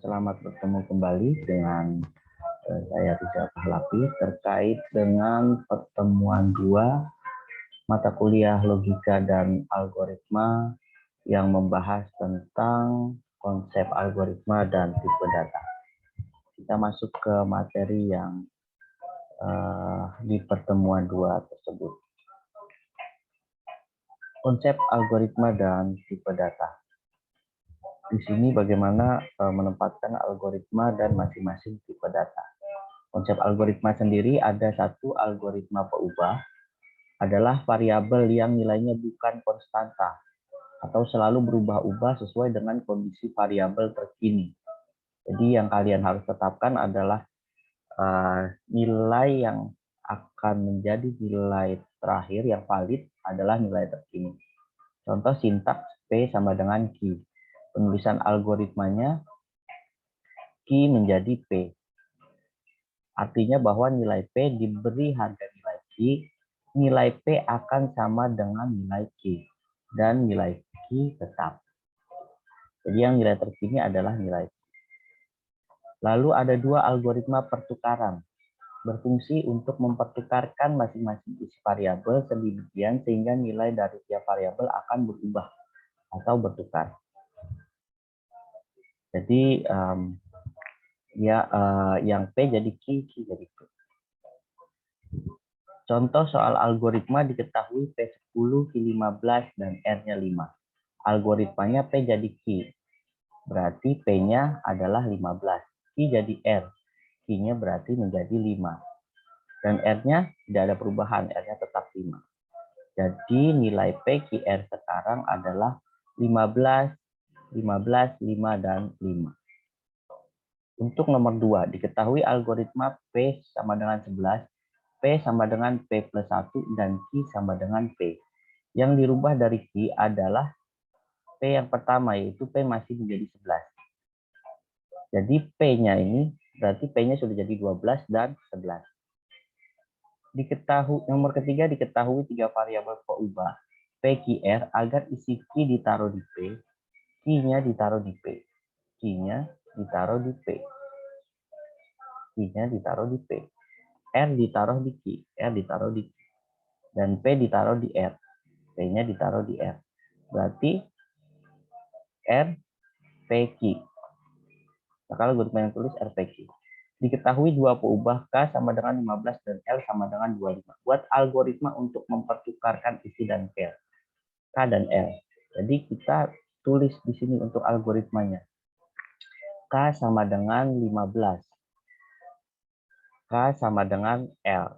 Selamat bertemu kembali dengan saya Rizal Pahlavi terkait dengan pertemuan 2 mata kuliah logika dan algoritma yang membahas tentang konsep algoritma dan tipe data. Kita masuk ke materi yang di pertemuan 2 tersebut. Konsep algoritma dan tipe data. Di sini bagaimana menempatkan algoritma dan masing-masing tipe data. Konsep algoritma sendiri ada satu algoritma peubah adalah variabel yang nilainya bukan konstanta atau selalu berubah-ubah sesuai dengan kondisi variabel terkini. Jadi yang kalian harus tetapkan adalah nilai yang akan menjadi nilai terakhir yang valid adalah nilai terkini. Contoh sintaks P sama dengan Q. Penulisan algoritmanya Q menjadi P. Artinya bahwa nilai P diberi harga nilai Q, nilai P akan sama dengan nilai Q. Dan nilai Q tetap. Jadi yang nilai terkini adalah nilai Q. Lalu ada 2 algoritma pertukaran. Berfungsi untuk mempertukarkan masing-masing isi variabel sedemikian sehingga nilai dari tiap variabel akan berubah atau bertukar. Jadi yang P jadi Q jadi P. Contoh soal algoritma diketahui P10, Q15, dan R-nya 5. Algoritmanya P jadi Q. Berarti P-nya adalah 15. Q jadi R. Q-nya berarti menjadi 5. Dan R-nya tidak ada perubahan. R-nya tetap 5. Jadi nilai P, Q, R sekarang adalah 15, 15, 5, dan 5. Untuk nomor 2, diketahui algoritma P sama dengan 11, P sama dengan P plus 1, dan Q sama dengan P. Yang dirubah dari Q adalah P yang pertama, yaitu P masih menjadi 11. Jadi P-nya ini, berarti P-nya sudah jadi 12 dan 11. Nomor ketiga, diketahui 3 variabel peubah, P, Q, R, agar isi Q ditaruh di P, Q-nya ditaruh di P, Q-nya ditaruh di P, Q-nya ditaruh di P, R ditaruh di Q, R ditaruh di Q, dan P ditaruh di R, P-nya ditaruh di R. Berarti R, P, Q. Nah, kalau algoritma yang tulis R, P, Q. Diketahui 2 peubah K sama dengan 15 dan L sama dengan 25. Buat algoritma untuk mempertukarkan isi dan K dan L. Jadi kita tulis di sini untuk algoritmanya. K sama dengan 15. K sama dengan L.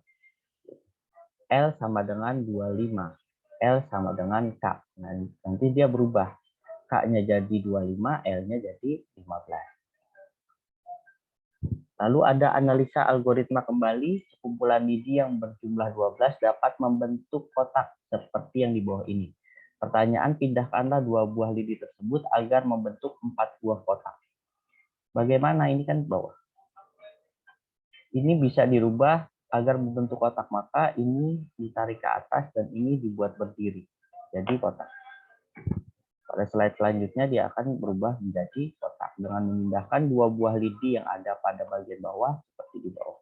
L sama dengan 25. L sama dengan K. Nah, nanti dia berubah. K-nya jadi 25, L-nya jadi 15. Lalu ada analisa algoritma kembali, sekumpulan lidi yang berjumlah 12 dapat membentuk kotak seperti yang di bawah ini. Pertanyaan, pindahkanlah 2 buah lidi tersebut agar membentuk 4 buah kotak. Bagaimana ini kan bawah? Ini bisa dirubah agar membentuk kotak, maka ini ditarik ke atas dan ini dibuat berdiri. Jadi kotak. Pada slide selanjutnya dia akan berubah menjadi kotak dengan memindahkan 2 buah lidi yang ada pada bagian bawah seperti di bawah.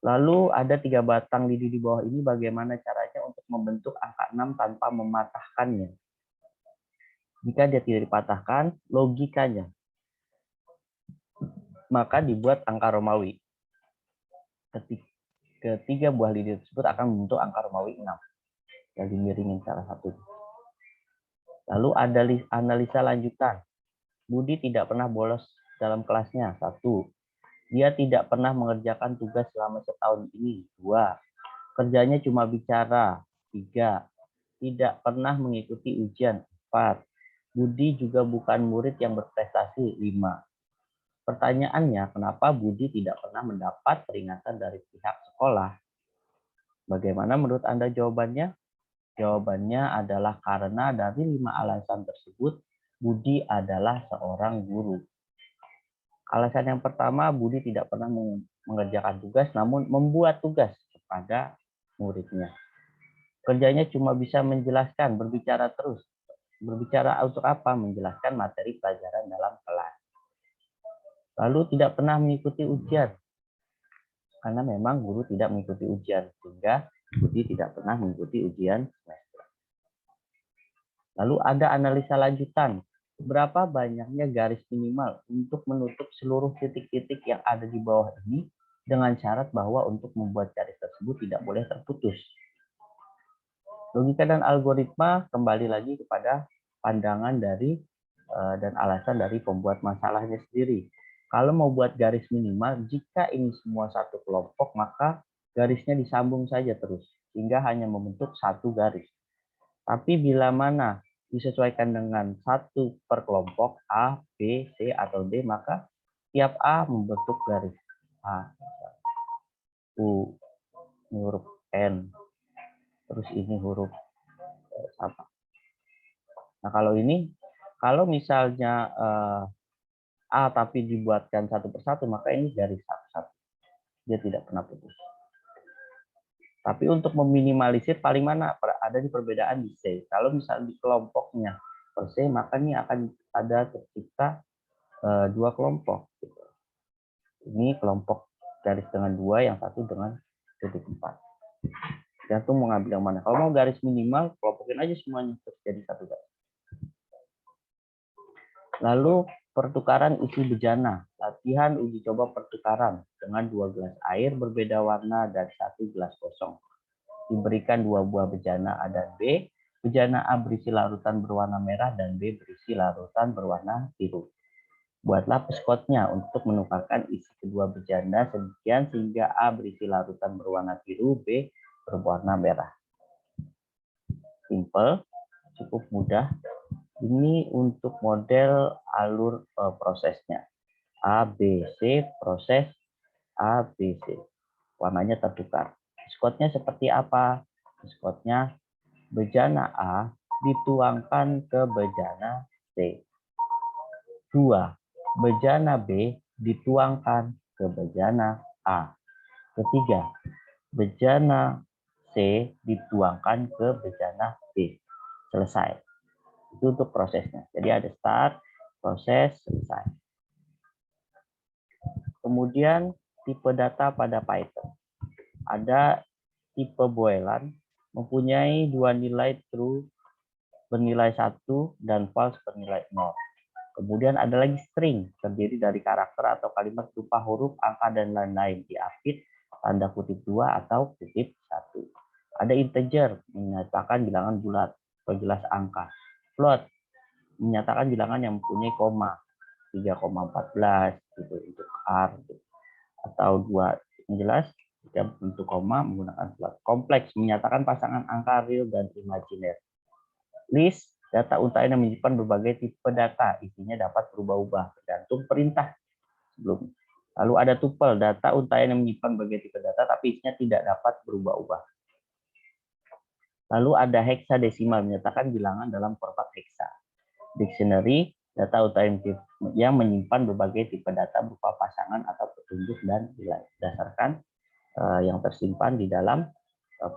Lalu ada 3 batang lidi di bawah ini, bagaimana caranya untuk membentuk angka 6 tanpa mematahkannya? Jika dia tidak dipatahkan, logikanya maka dibuat angka Romawi. Ketiga buah lidi tersebut akan membentuk angka Romawi 6. Yang dimiringin salah satu. Lalu ada analisa lanjutan. Budi tidak pernah bolos dalam kelasnya. 1. Dia tidak pernah mengerjakan tugas selama setahun ini. 2. Kerjanya cuma bicara. 3. Tidak pernah mengikuti ujian. 4. Budi juga bukan murid yang berprestasi. 5. Pertanyaannya, kenapa Budi tidak pernah mendapat peringatan dari pihak sekolah? Bagaimana menurut Anda jawabannya? Jawabannya adalah karena dari 5 alasan tersebut, Budi adalah seorang guru. Alasan yang pertama, Budi tidak pernah mengerjakan tugas, namun membuat tugas kepada muridnya. Kerjanya cuma bisa menjelaskan, berbicara terus. Berbicara untuk apa? Menjelaskan materi pelajaran dalam kelas. Lalu tidak pernah mengikuti ujian. Karena memang guru tidak mengikuti ujian, sehingga guru tidak pernah mengikuti ujian semester. Lalu ada analisa lanjutan. Berapa banyaknya garis minimal untuk menutup seluruh titik-titik yang ada di bawah ini dengan syarat bahwa untuk membuat garis tersebut tidak boleh terputus. Logika dan algoritma kembali lagi kepada pandangan dari dan alasan dari pembuat masalahnya sendiri. Kalau mau buat garis minimal, jika ini semua satu kelompok, maka garisnya disambung saja terus, sehingga hanya membentuk satu garis. Tapi bila mana disesuaikan dengan satu per kelompok A, B, C, atau D, maka tiap A membentuk garis A, U, ini huruf N, terus ini huruf apa. Nah kalau misalnya A tapi dibuatkan satu persatu, maka ini garis satu-satu. Dia tidak pernah putus. Tapi untuk meminimalisir paling mana ada di perbedaan di C. Kalau misalnya di kelompoknya per C, maka ini akan ada tercipta dua kelompok. Gitu. Ini kelompok garis dengan 2, yang satu dengan titik 4. Tergantung mau ngambil yang mana. Kalau mau garis minimal, kelompokin aja semuanya terus jadi satu garis. Lalu pertukaran isi bejana. Latihan uji coba pertukaran dengan 2 gelas air berbeda warna dan 1 gelas kosong. Diberikan 2 buah bejana A dan B. Bejana A berisi larutan berwarna merah dan B berisi larutan berwarna biru. Buatlah peskotnya untuk menukarkan isi kedua bejana sedemikian sehingga A berisi larutan berwarna biru, B berwarna merah. Simple, cukup mudah. Ini untuk model alur prosesnya. A, B, C, proses A, B, C. Warnanya tertukar. Peskotnya seperti apa? Peskotnya bejana A dituangkan ke bejana C. 2. Bejana B dituangkan ke bejana A. Ketiga, bejana C dituangkan ke bejana B. Selesai. Itu untuk prosesnya. Jadi ada start, proses, selesai. Kemudian tipe data pada Python. Ada tipe Boelan mempunyai 2 nilai true bernilai 1 dan false bernilai 0. Kemudian ada lagi string, terdiri dari karakter atau kalimat berupa huruf, angka, dan lain-lain. Diapit, tanda kutip 2 atau kutip 1. Ada integer, menyatakan bilangan bulat atau jelas angka. Float, menyatakan bilangan yang mempunyai koma. 3,14 gitu, untuk R. Gitu. Atau 2, yang jelas, jika bentuk koma menggunakan float. Kompleks, menyatakan pasangan angka real dan imajiner. List, data untaian yang menyimpan berbagai tipe data, isinya dapat berubah-ubah tergantung perintah sebelumnya. Lalu ada tuple, data untaian yang menyimpan berbagai tipe data tapi isinya tidak dapat berubah-ubah. Lalu ada heksadesimal, menyatakan bilangan dalam format heksa. Dictionary, data untaian yang menyimpan berbagai tipe data berupa pasangan atau petunjuk dan nilai berdasarkan yang tersimpan di dalam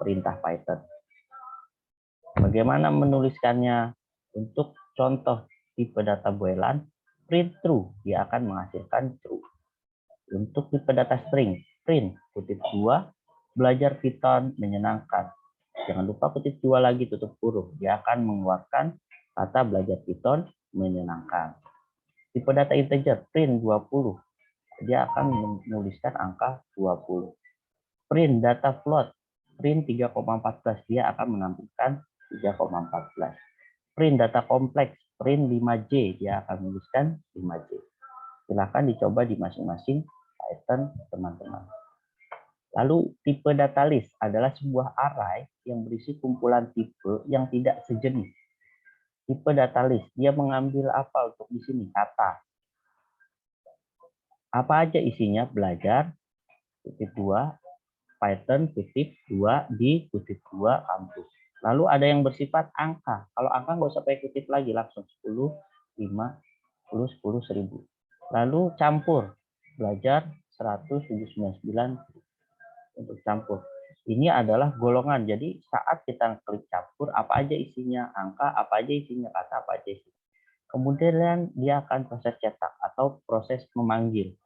perintah Python. Bagaimana menuliskannya? Untuk contoh tipe data Boelan, print true, dia akan menghasilkan true. Untuk tipe data string, print kutip 2, belajar Python menyenangkan. Jangan lupa kutip 2 lagi tutup huruf, dia akan mengeluarkan kata belajar Python menyenangkan. Tipe data integer, print 20, dia akan menuliskan angka 20. Print data float, print 3,14, dia akan menampilkan 3,14. Print data kompleks, print 5J, dia akan menuliskan 5J. Silakan dicoba di masing-masing Python teman-teman. Lalu tipe data list adalah sebuah array yang berisi kumpulan tipe yang tidak sejenis. Tipe data list, dia mengambil apa untuk di sini? Kata. Apa aja isinya? Belajar, kutip 2, Python, kutip 2, di kutip 2, kampus. Lalu ada yang bersifat angka. Kalau angka nggak usah pakai kutip lagi, langsung 10, 5, 10, 10, 1000. Lalu campur, belajar 100, 799 untuk campur. Ini adalah golongan. Jadi saat kita klik campur, apa aja isinya, angka apa aja isinya, kata apa aja isinya. Kemudian dia akan proses cetak atau proses memanggil.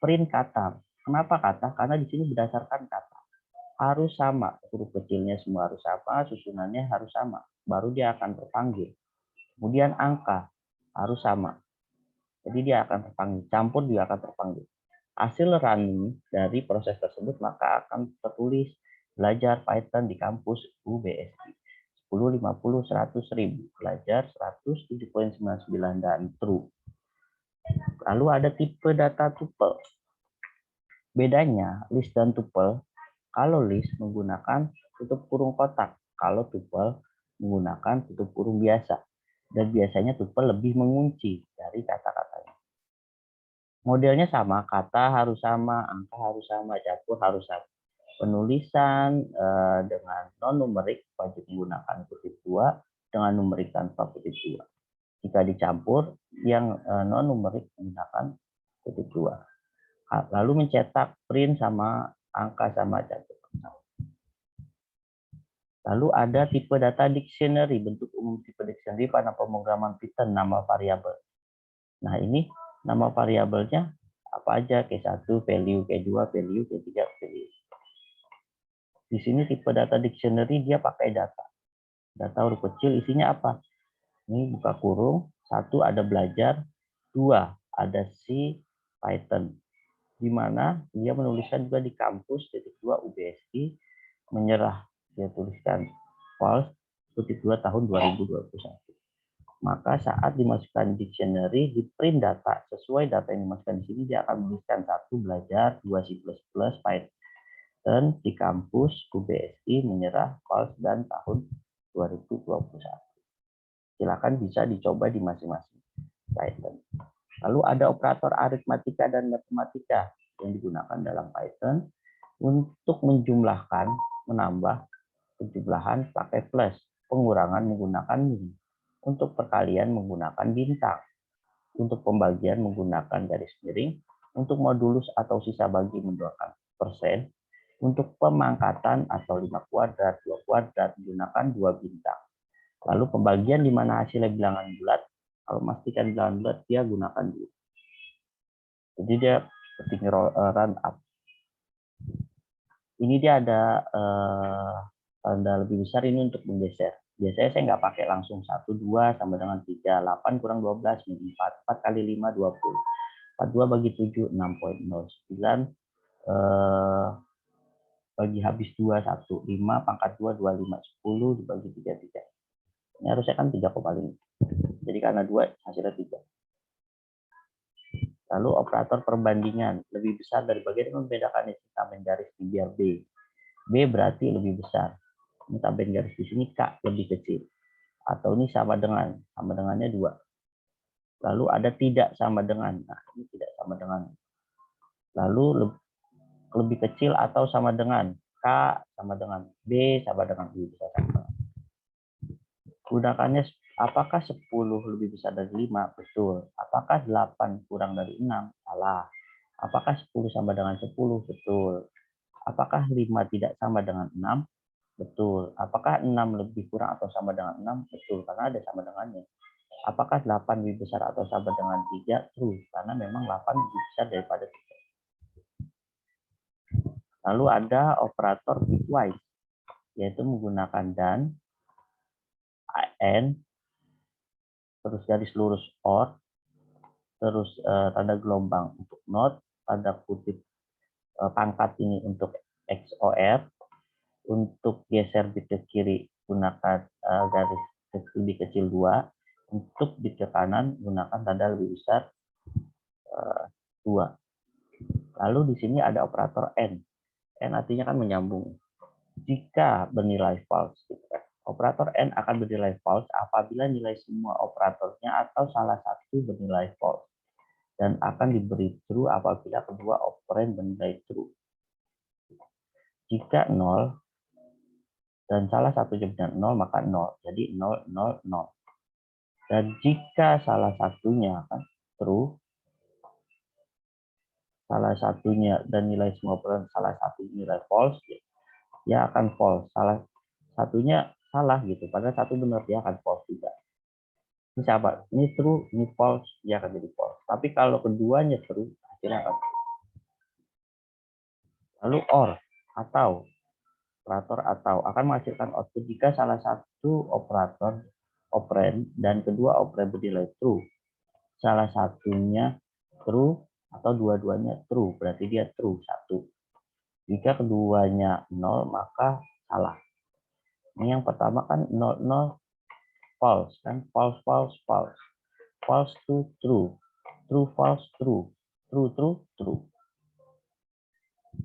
Print kata. Kenapa kata? Karena di sini berdasarkan kata. Harus sama. Huruf kecilnya semua harus sama, susunannya harus sama. Baru dia akan terpanggil. Kemudian angka harus sama. Jadi dia akan terpanggil. Campur juga akan terpanggil. Hasil running dari proses tersebut maka akan tertulis belajar Python di kampus UBSI. 10, 50, 100, 1000. Belajar 107.99 dan true. Lalu ada tipe data tuple. Bedanya list dan tuple, kalau list menggunakan tutup kurung kotak, kalau tuple menggunakan tutup kurung biasa. Dan biasanya tuple lebih mengunci dari kata-katanya. Modelnya sama, kata harus sama, angka harus sama, campur harus sama. Penulisan dengan non-numerik wajib menggunakan kutip 2, dengan numerik tanpa kutip 2. Jika dicampur, yang non-numerik menggunakan kutip 2. Lalu mencetak print sama angka sama campur. Lalu ada tipe data dictionary, bentuk umum tipe dictionary pada pemrograman Python, nama variabel. Nah ini nama variabelnya apa aja, K1, value, K2, value, K3, value. Di sini tipe data dictionary dia pakai data. Data huruf kecil isinya apa? Ini buka kurung, 1 ada belajar, 2 ada C Python. Di mana dia menuliskan juga di kampus titik 2 UBSI menyerah. Dia tuliskan false titik 2 tahun 2021. Maka saat dimasukkan dictionary, di print data sesuai data yang dimasukkan di sini, dia akan menuliskan 1 belajar, 2 C++, Python. Dan di kampus UBSI menyerah false dan tahun 2021. Silakan bisa dicoba di masing-masing Python. Lalu ada operator aritmatika dan matematika yang digunakan dalam Python untuk menjumlahkan, menambah, penjumlahan pakai plus, pengurangan menggunakan min, untuk perkalian menggunakan bintang, untuk pembagian menggunakan garis miring, untuk modulus atau sisa bagi menggunakan persen, untuk pemangkatan atau 5 kuadrat, 2 kuadrat menggunakan 2 bintang. Lalu pembagian di mana hasilnya bilangan bulat, kalau memastikan bilangan bulat dia gunakan dulu. Jadi dia seperti run up. Ini dia ada tanda lebih besar ini untuk menggeser. Biasanya saya nggak pakai langsung 1, 2 sama dengan 3, 8 kurang 12, min 4, 4 kali 5, 20. 42 bagi 7, 6,09. Bagi habis 2, 1, 5, pangkat 2, 25, 10 dibagi 3, 3. Ini harusnya kan 3,5. Jadi karena 2, hasilnya 3. Lalu operator perbandingan, lebih besar dari bagian membedakan isi tambahin garis di biar B. B berarti lebih besar. Ini tambahin garis di sini K lebih kecil. Atau ini sama dengannya 2. Lalu ada tidak sama dengan. Nah, ini tidak sama dengan. Lalu lebih kecil atau sama dengan. K sama dengan B sama dengan B, bisa sama. Gunakannya apakah 10 lebih besar dari 5? Betul. Apakah 8 kurang dari 6? Salah. Apakah 10 sama dengan 10? Betul. Apakah 5 tidak sama dengan 6? Betul. Apakah 6 lebih kurang atau sama dengan 6? Betul, karena ada sama dengannya. Apakah 8 lebih besar atau sama dengan 3? True, karena memang 8 lebih besar daripada 3. Lalu ada operator bitwise, yaitu menggunakan dan, and, terus garis lurus or, terus tanda gelombang untuk not, tanda kutip pangkat ini untuk XOR, untuk geser bit ke kiri gunakan garis lebih kecil 2, untuk bit ke kanan gunakan tanda lebih besar 2. Lalu di sini ada operator and. And artinya kan menyambung. Jika bernilai false, operator and akan bernilai false apabila nilai semua operatornya atau salah satu bernilai false, dan akan diberi true apabila kedua operand bernilai true. Jika 0 dan salah satunya benar 0, maka 0. Jadi 0, 0, 0. Dan jika salah satunya kan true, salah satunya dan nilai semua operand salah satu nilai false, dia akan false. Salah satunya salah gitu, padahal satu benar, dia akan false juga. Ini siapa? Ini true, ini false, dia akan jadi false. Tapi kalau keduanya true, hasilnya akan true. Lalu or atau operator atau akan menghasilkan output jika salah satu operator operand dan kedua operand bernilai true. Salah satunya true atau dua-duanya true, berarti dia true satu. Jika keduanya nol, maka salah. Ini yang pertama kan 0, 0, false kan, false, false, false. False to true, true, false, true, true, true, true.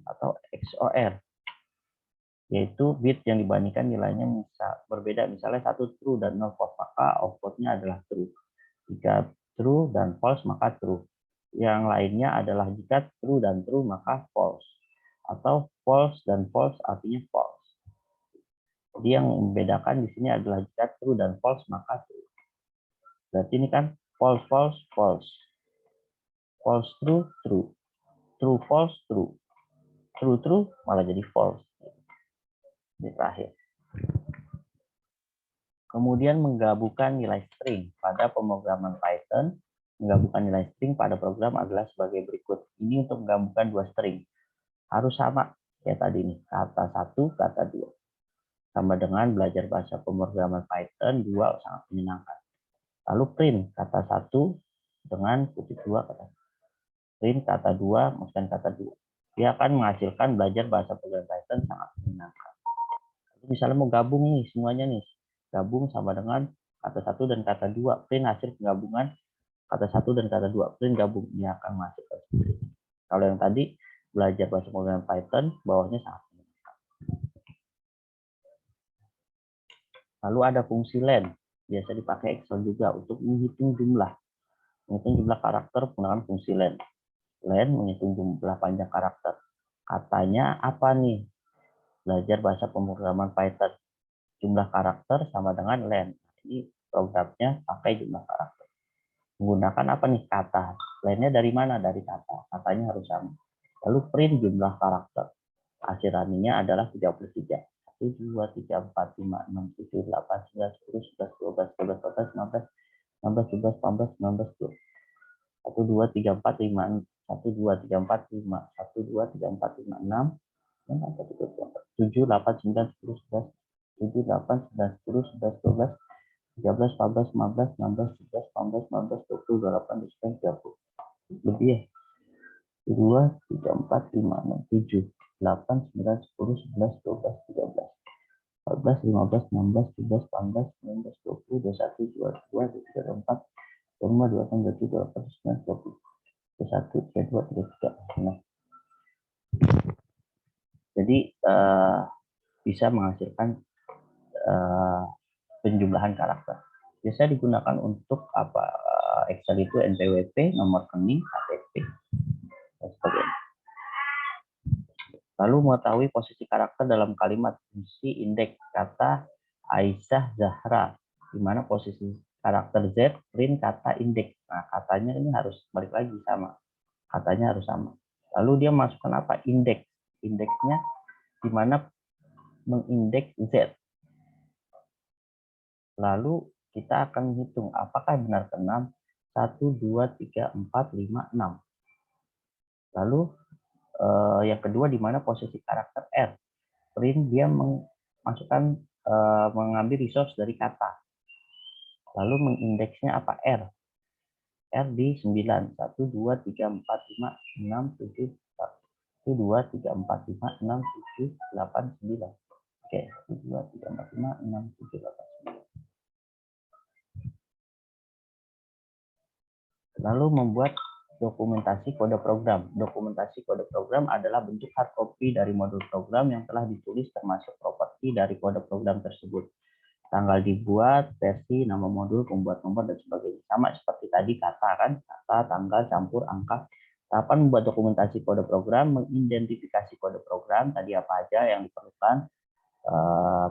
Atau XOR, yaitu bit yang dibandingkan nilainya berbeda, misalnya 1 true dan 0 false, maka outputnya adalah true. Jika true dan false, maka true. Yang lainnya adalah jika true dan true, maka false. Atau false dan false artinya false. Jadi yang membedakan di sini adalah jika true dan false, maka true. Berarti ini kan false, false, false. False, true, true. True, false, true. True, true, malah jadi false. Di terakhir. Kemudian menggabungkan nilai string pada pemrograman Python. Menggabungkan nilai string pada program adalah sebagai berikut. Ini untuk menggabungkan dua string. Harus sama ya tadi nih, kata 1, kata 2. Sama dengan belajar bahasa pemrograman Python 2 sangat menyenangkan. Lalu print kata 1 dengan kutip 2 kata. Print kata 2 masukkan kata 2. Dia akan menghasilkan belajar bahasa pemrograman Python sangat menyenangkan. Lalu misalnya mau gabung nih semuanya nih. Gabung sama dengan kata 1 dan kata 2. Print hasil penggabungan kata 1 dan kata 2. Print gabung. Dia akan menghasilkan seperti ini. Kalau yang tadi belajar bahasa pemrograman Python, bawahnya sangat menyenangkan. Lalu ada fungsi len. Biasa dipakai Excel juga untuk menghitung jumlah. Menghitung jumlah karakter menggunakan fungsi len. Len menghitung jumlah panjang karakter. Katanya apa nih? Belajar bahasa pemrograman Python. Jumlah karakter sama dengan len. Ini programnya pakai jumlah karakter. Menggunakan apa nih? Kata. Lennya dari mana? Dari kata. Katanya harus sama. Lalu print jumlah karakter. Hasil running-nya adalah 33. 1, 2, 3, 4, 5, 6, 7, 8, 9, 10, 11, 12, 13, 14, 15, 16, 17, 18, 19, 20. 1, 2, 3, 4, 5, 1, 2, 3, 4, 5, 1, 2, 3, 4, 5, 6, 7, 8, 9, 10, 11, 7, 8, 9, 10, 11, 12, 13, 14, 15, 16, 17, 18, 19, 20, 28, 29, 30. Lebih ya? 2, 3, 4, 5, 6, 7, 8, 9, 10, 11, 12, 13, 14, 15, 16, 17, 18, 19, 20, 21, 22, 23, 24, 25, 26, 27, 28, 29, 30, 31, 32, 33. Nah, jadi bisa menghasilkan penjumlahan karakter. Biasa digunakan untuk apa? Excel itu NPWP, nomor rekening, KTP, dan sebagainya. Lalu mengetahui posisi karakter dalam kalimat fungsi indeks kata Aisyah Zahra, di mana posisi karakter Z print kata indeks. Nah, katanya ini harus balik lagi sama. Katanya harus sama. Lalu dia masukkan apa? Indeks. Indeksnya di mana mengindeks Z. Lalu kita akan menghitung apakah benar ke-6, 1, 2, 3, 4, 5, 6. Lalu yang kedua di mana posisi karakter R. Print dia memasukkan mengambil resource dari kata. Lalu mengindeksnya apa? R. R di 9. 1, 2, 3, 4, 5, 6, 7, 1, 2, 3, 4, 5, 6, 7, 8, 9. Oke, 1, 2, 3, 4, 5, 6, 7, 8, 9. Lalu membuat dokumentasi kode program. Dokumentasi kode program adalah bentuk hard copy dari modul program yang telah ditulis termasuk properti dari kode program tersebut. Tanggal dibuat, versi, nama modul, pembuat nomor, dan sebagainya. Sama seperti tadi kata kan, kata, tanggal, campur, angka. Tahapan membuat dokumentasi kode program, mengidentifikasi kode program, tadi apa aja yang diperlukan,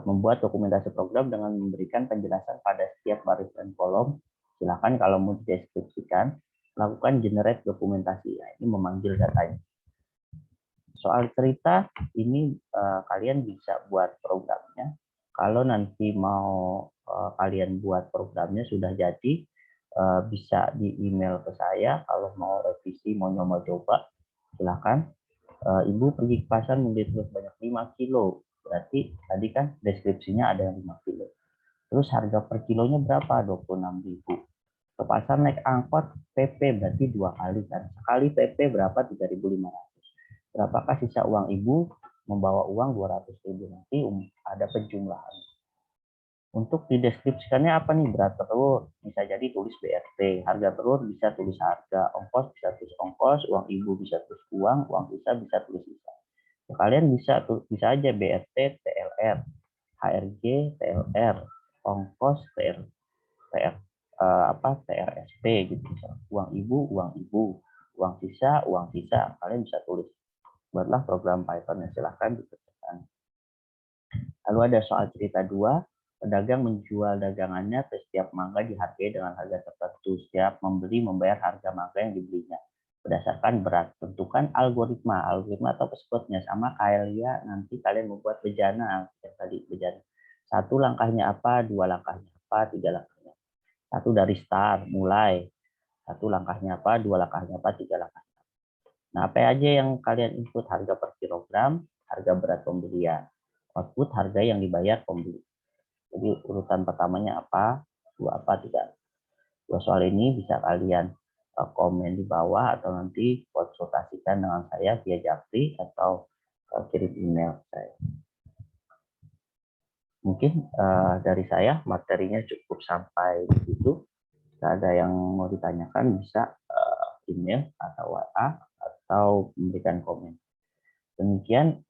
membuat dokumentasi program dengan memberikan penjelasan pada setiap baris dan kolom. Silakan kalau mau dideskripsikan, lakukan generate dokumentasi. Nah, ini memanggil datanya. Soal cerita ini kalian bisa buat programnya. Kalau nanti mau kalian buat programnya sudah jadi, bisa di email ke saya. Kalau mau revisi, mau coba, silahkan. Ibu pergi ke pasar membeli telur banyak 5 kilo. Berarti tadi kan deskripsinya ada yang 5 kilo. Terus harga per kilonya berapa? 26.000. Ke pasar naik angkot, PP berarti 2 kali kan. Sekali PP berapa? 3.500. Berapakah sisa uang ibu? Membawa uang 200.000. Nanti ada penjumlahan. Untuk dideskripsikannya apa nih? Berat telur bisa jadi tulis BRT, harga telur bisa tulis harga, ongkos bisa tulis ongkos, uang ibu bisa tulis uang sisa bisa tulis sisa. Kalian bisa aja BRT, TLR, HRG, TLR, ongkos, TR, TRSP gitu. Uang ibu, uang sisa, kalian bisa tulis. Buatlah program Python yang silahkan dikerjakan. Lalu ada soal cerita 2, pedagang menjual dagangannya ke setiap mangga dihargai dengan harga tertentu. Setiap membeli membayar harga mangga yang dibelinya berdasarkan berat. Tentukan algoritma atau keywordnya sama kayak nanti kalian membuat bejana yang tadi bejana. 1 langkahnya apa, 2 langkahnya apa, 3 langkahnya. 1 dari start mulai. 1 langkahnya apa, 2 langkahnya apa, 3 langkahnya. Nah, apa aja yang kalian input? Harga per kilogram, harga berat pembelian. Output harga yang dibayar pembeli. Jadi urutan pertamanya apa, 2 apa, 3. Dua soal ini bisa kalian komen di bawah atau nanti konsultasikan dengan saya via Japri atau kirim email saya. Mungkin dari saya materinya cukup sampai di situ. Jika ada yang mau ditanyakan bisa email atau WA atau memberikan komen. Demikian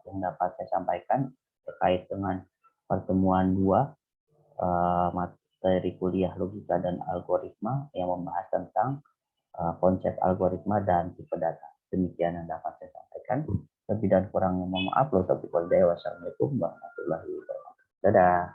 yang dapat saya sampaikan terkait dengan pertemuan 2 materi kuliah logika dan algoritma yang membahas tentang konsep algoritma dan tipe data. Demikian yang dapat saya sampaikan. Lebih dan kurangnya mohon maaf. Wassalamualaikum warahmatullahi wabarakatuh. Dadah.